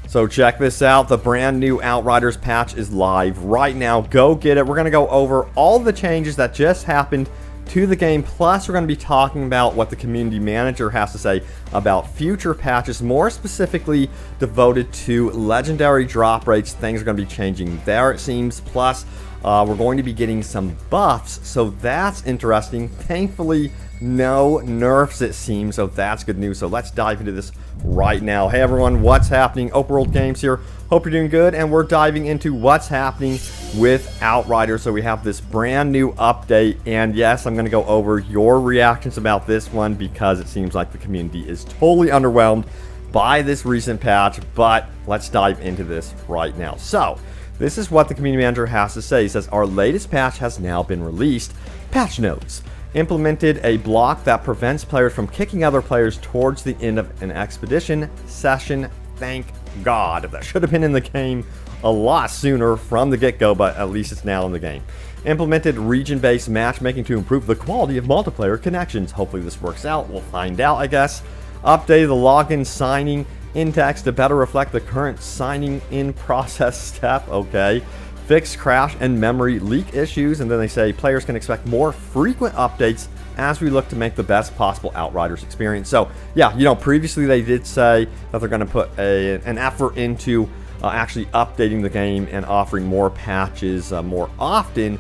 So check this out, the brand new Outriders patch is live right now. Go get it. We're going to go over all the changes that just happened to the game, plus we're going to be talking about what the community manager has to say about future patches, more specifically devoted to legendary drop rates. Things are going to be changing there, it seems, plus we're going to be getting some buffs, so that's interesting. Thankfully, no nerfs, it seems, so that's good news. So let's dive into this right now. Hey everyone, what's happening? Open World Games here. Hope you're doing good, and we're diving into what's happening with Outriders. So we have this brand new update, and yes, I'm going to go over your reactions about this one because it seems like the community is totally underwhelmed by this recent patch, but let's dive into this right now. So this is what the community manager has to say. He says, our latest patch has now been released. Patch notes. Implemented a block that prevents players from kicking other players towards the end of an expedition session. Thank God. That should have been in the game a lot sooner from the get-go, but at least it's now in the game. Implemented region-based matchmaking to improve the quality of multiplayer connections. Hopefully this works out. We'll find out, I guess. Updated the login signing index to better reflect the current signing in process step. Okay. Fix crash and memory leak issues, and then they say players can expect more frequent updates as we look to make the best possible Outriders experience. So yeah, you know, previously they did say that they're going to put an effort into actually updating the game and offering more patches more often.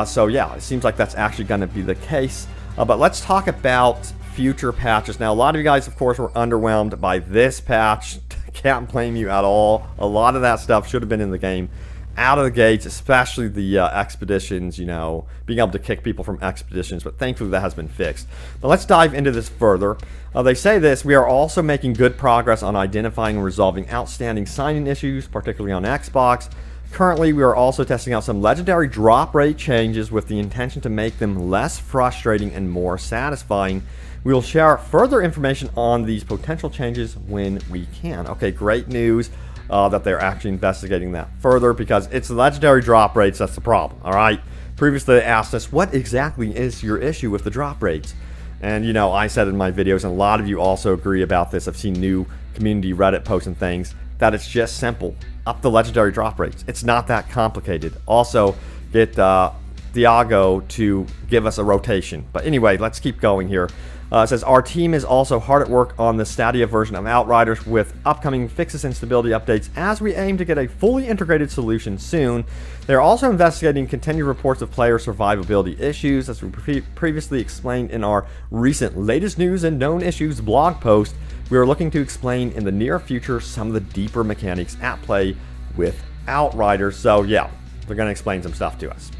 So yeah, it seems like that's actually going to be the case. But let's talk about future patches. Now, a lot of you guys, of course, were underwhelmed by this patch. Can't blame you at all. A lot of that stuff should have been in the game out of the gates, especially the expeditions, you know, being able to kick people from expeditions, but thankfully that has been fixed. Now let's dive into this further. They say this, we are also making good progress on identifying and resolving outstanding signing issues, particularly on Xbox. Currently, we are also testing out some legendary drop rate changes with the intention to make them less frustrating and more satisfying. We will share further information on these potential changes when we can. Okay, great news. That they're actually investigating that further, because it's the legendary drop rates that's the problem, all right? Previously they asked us, what exactly is your issue with the drop rates? And you know, I said in my videos, and a lot of you also agree about this, I've seen new community Reddit posts and things, that it's just simple. Up the legendary drop rates. It's not that complicated. Also, get Diago to give us a rotation. But anyway, let's keep going here. It says, our team is also hard at work on the Stadia version of Outriders with upcoming fixes and stability updates as we aim to get a fully integrated solution soon. They're also investigating continued reports of player survivability issues, as we previously explained in our recent latest news and known issues blog post. We are looking to explain in the near future some of the deeper mechanics at play with Outriders. So yeah, they're going to explain some stuff to us.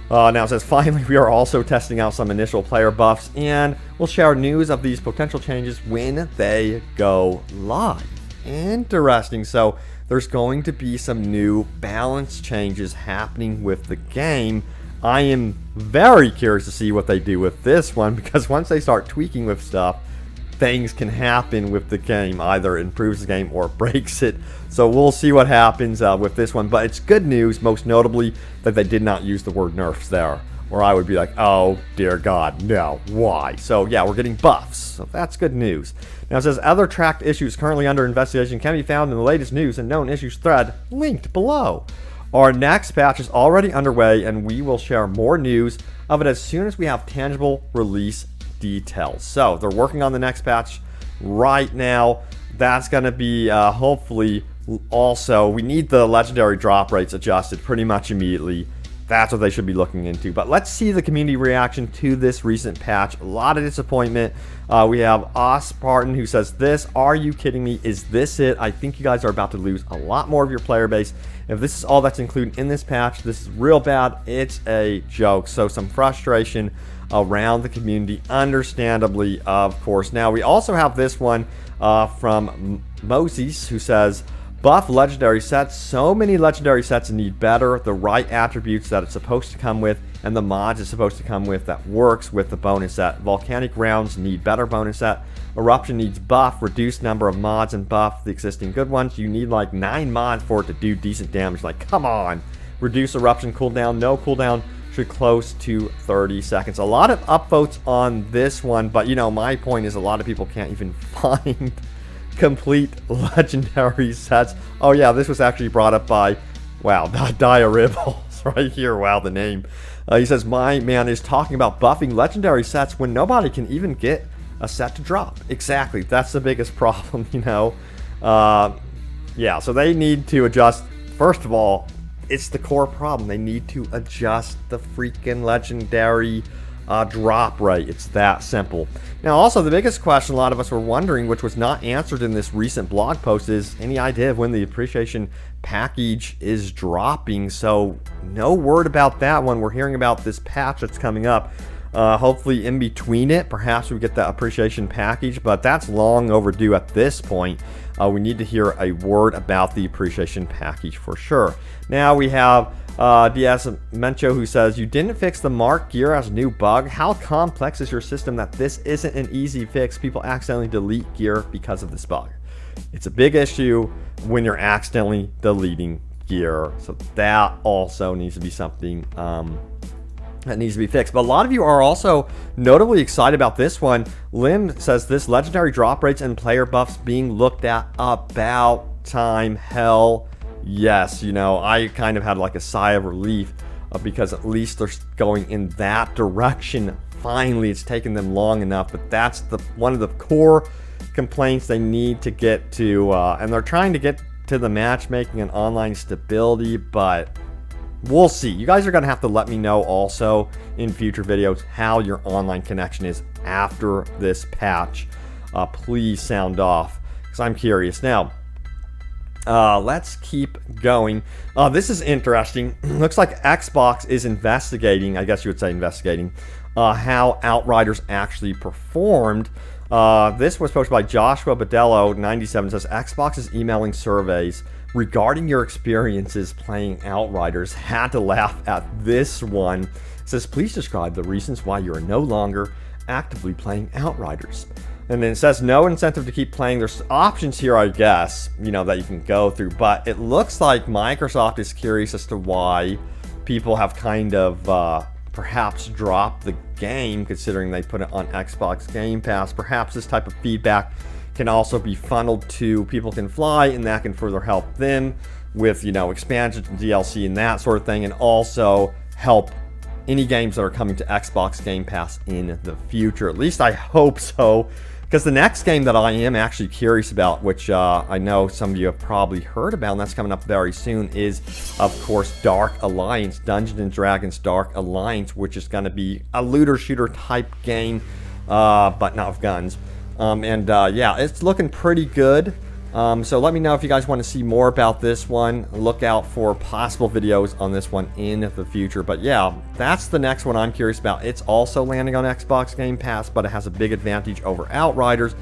Now it says, finally, we are also testing out some initial player buffs, and we'll share news of these potential changes when they go live. Interesting. So there's going to be some new balance changes happening with the game. I am very curious to see what they do with this one, because once they start tweaking with stuff, things can happen with the game. Either it improves the game or breaks it. So we'll see what happens with this one. But it's good news, most notably, that they did not use the word nerfs there, or I would be like, oh dear God, no, why? So yeah, we're getting buffs, so that's good news. Now it says, other tracked issues currently under investigation can be found in the latest news and known issues thread linked below. Our next patch is already underway, and we will share more news of it as soon as we have tangible release details. So they're working on the next patch right now. That's going to be hopefully also, we need the legendary drop rates adjusted pretty much immediately. That's what they should be looking into. But let's see the community reaction to this recent patch. A lot of disappointment. We have Spartan who says this, are you kidding me? Is this it? I think you guys are about to lose a lot more of your player base. If this is all that's included in this patch, this is real bad. It's a joke. So some frustration around the community, understandably, of course. Now we also have this one from Moses, who says, buff legendary sets. So many legendary sets need better, the right attributes that it's supposed to come with, and the mods it's supposed to come with that works with the bonus set. Volcanic rounds need better bonus set. Eruption needs buff, reduced number of mods, and buff the existing good ones. You need like 9 mods for it to do decent damage. Like, come on. Reduce eruption cooldown, no cooldown, should close to 30 seconds. A lot of upvotes on this one, but you know, my point is a lot of people can't even find complete legendary sets. Oh yeah, this was actually brought up by, wow, Dia Ribbles right here. Wow, the name. He says, my man is talking about buffing legendary sets when nobody can even get a set to drop. Exactly, that's the biggest problem, you know. Yeah, so they need to adjust. First of all, it's the core problem. They need to adjust the freaking legendary drop rate. It's that simple. Now, also, the biggest question a lot of us were wondering, which was not answered in this recent blog post, is any idea of when the appreciation package is dropping? So, no word about that one. We're hearing about this patch that's coming up. Hopefully, in between it, perhaps we get the appreciation package, but that's long overdue at this point. We need to hear a word about the appreciation package for sure. Now, we have DS Mencho, who says, you didn't fix the mark gear as a new bug. How complex is your system that this isn't an easy fix? People accidentally delete gear because of this bug. It's a big issue when you're accidentally deleting gear. So that also needs to be something that needs to be fixed. But a lot of you are also notably excited about this one. Lim says, this legendary drop rates and player buffs being looked at. About time. Hell yes. You know, I kind of had like a sigh of relief because at least they're going in that direction. Finally, it's taken them long enough, but that's one of the core complaints they need to get to, and they're trying to get to the matchmaking and online stability, but we'll see. You guys are going to have to let me know also in future videos how your online connection is after this patch. Please sound off because I'm curious. Now, let's keep going. This is interesting. Looks like Xbox is investigating, I guess you would say investigating, how Outriders actually performed. This was posted by Joshua Badello 97. Says Xbox is emailing surveys regarding your experiences playing Outriders. Had to laugh at this one. It says, please describe the reasons why you are no longer actively playing Outriders. And then it says no incentive to keep playing. There's options here, I guess, you know, that you can go through. But it looks like Microsoft is curious as to why people have kind of perhaps dropped the game, considering they put it on Xbox Game Pass. Perhaps this type of feedback can also be funneled to People Can Fly, and that can further help them with, you know, expansion, DLC, and that sort of thing, and also help any games that are coming to Xbox Game Pass in the future. At least I hope so, because the next game that I am actually curious about, which I know some of you have probably heard about, and that's coming up very soon, is, of course, Dark Alliance, Dungeons & Dragons Dark Alliance, which is going to be a looter-shooter type game, but not with guns. Yeah, it's looking pretty good. So let me know if you guys want to see more about this one. Look out for possible videos on this one in the future. But yeah, that's the next one I'm curious about. It's also landing on Xbox Game Pass, but it has a big advantage over Outriders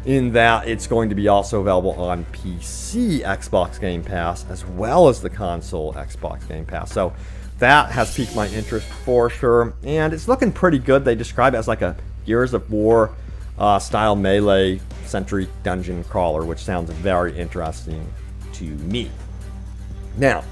in that it's going to be also available on PC Xbox Game Pass as well as the console Xbox Game Pass. So that has piqued my interest for sure. And it's looking pretty good. They describe it as like a Gears of War style melee century dungeon crawler, which sounds very interesting to me. Now,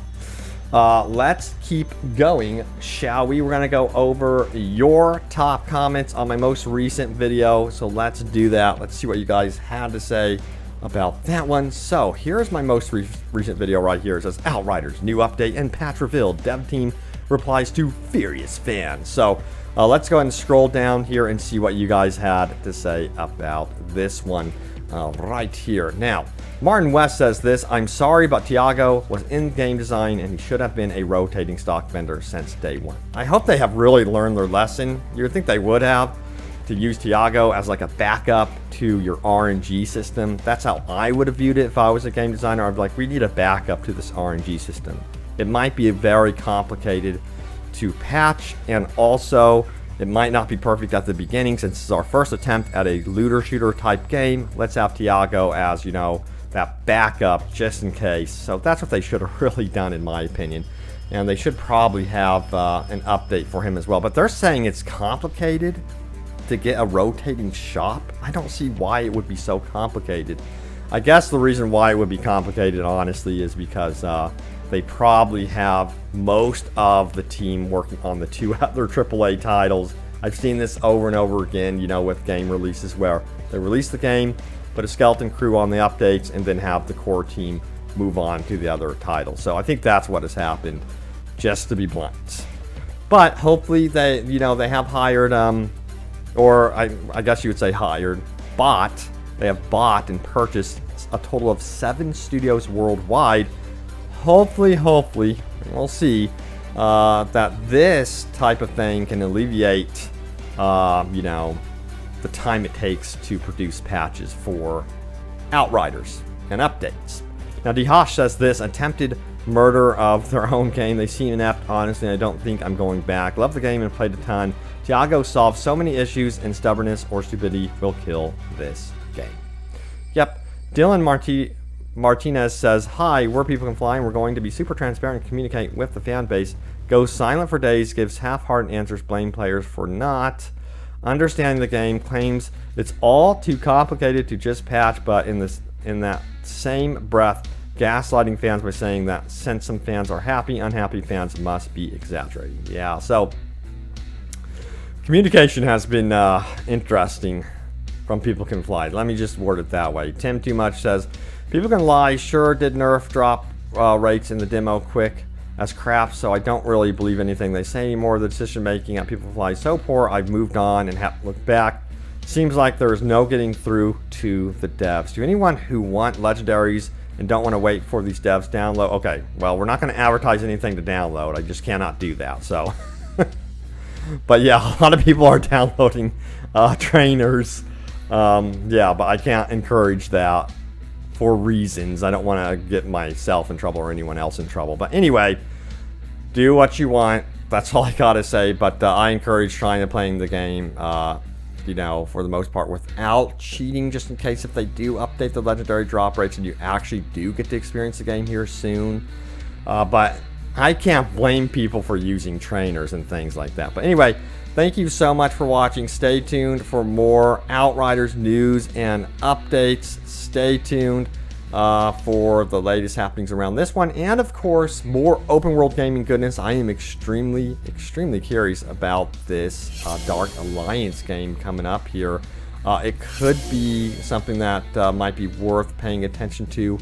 let's keep going, shall we? We're going to go over your top comments on my most recent video, so let's do that. Let's see what you guys had to say about that one. So here's my most recent video right here. It says, Outriders, new update and patch revealed. Dev team replies to furious fans. So let's go ahead and scroll down here and see what you guys had to say about this one right here. Now, Martin West says this, I'm sorry, but Tiago was in game design and he should have been a rotating stock vendor since day one. I hope they have really learned their lesson. You would think they would have, to use Tiago as like a backup to your RNG system. That's how I would have viewed it if I was a game designer. I'd be like, we need a backup to this RNG system. It might be very complicated to patch, and also it might not be perfect at the beginning since it's our first attempt at a looter shooter type game. Let's have Tiago as, you know, that backup just in case. So that's what they should have really done, in my opinion. And they should probably have an update for him as well. But they're saying it's complicated to get a rotating shop. I don't see why it would be so complicated. I guess the reason why it would be complicated, honestly, is because they probably have most of the team working on the two other AAA titles. I've seen this over and over again, you know, with game releases where they release the game, put a skeleton crew on the updates, and then have the core team move on to the other titles. So I think that's what has happened, just to be blunt. But hopefully they, they have hired, or I guess you would say hired, they have bought and purchased a total of 7 studios worldwide. Hopefully, we'll see, that this type of thing can alleviate, the time it takes to produce patches for Outriders and updates. Now, DHosh says this: attempted murder of their own game. They seem inept. Honestly, I don't think I'm going back. Love the game and played a ton. Tiago solved so many issues, and stubbornness or stupidity will kill this game. Yep. Dylan Martinez says, hi, Where People Can Fly, and we're going to be super transparent and communicate with the fan base. Goes silent for days, gives half-hearted answers, blame players for not understanding the game, claims it's all too complicated to just patch, but in that same breath, gaslighting fans by saying that since some fans are happy, unhappy fans must be exaggerating. Yeah, so communication has been interesting from People Can Fly. Let me just word it that way. Tim Too Much says, People Can Lie sure did nerf drop rates in the demo quick as crap, so I don't really believe anything they say anymore. The decision making at People Can Fly is so poor, I've moved on and have looked back. Seems like there is no getting through to the devs. To anyone who want legendaries and don't want to wait for these devs to download, okay, well, we're not going to advertise anything to download. I just cannot do that, so. But yeah, a lot of people are downloading trainers. Yeah, but I can't encourage that for reasons. I don't want to get myself in trouble or anyone else in trouble. But anyway, do what you want. That's all I gotta say. But I encourage trying to playing the game, for the most part without cheating, just in case if they do update the legendary drop rates and you actually do get to experience the game here soon. But I can't blame people for using trainers and things like that. But anyway, thank you so much for watching. Stay tuned for more Outriders news and updates. Stay tuned for the latest happenings around this one. And of course, more open world gaming goodness. I am extremely curious about this Dark Alliance game coming up here. It could be something that might be worth paying attention to.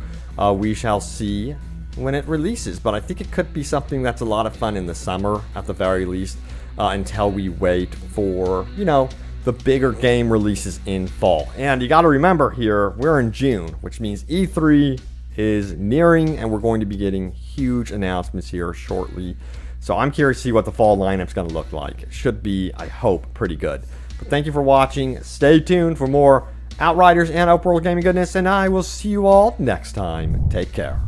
We shall see when it releases. But I think it could be something that's a lot of fun in the summer at the very least. Until we wait for, the bigger game releases in fall. And you got to remember here, we're in June, which means E3 is nearing, and we're going to be getting huge announcements here shortly. So I'm curious to see what the fall lineup's going to look like. It should be, I hope, pretty good. But thank you for watching. Stay tuned for more Outriders and open world gaming goodness, and I will see you all next time. Take care.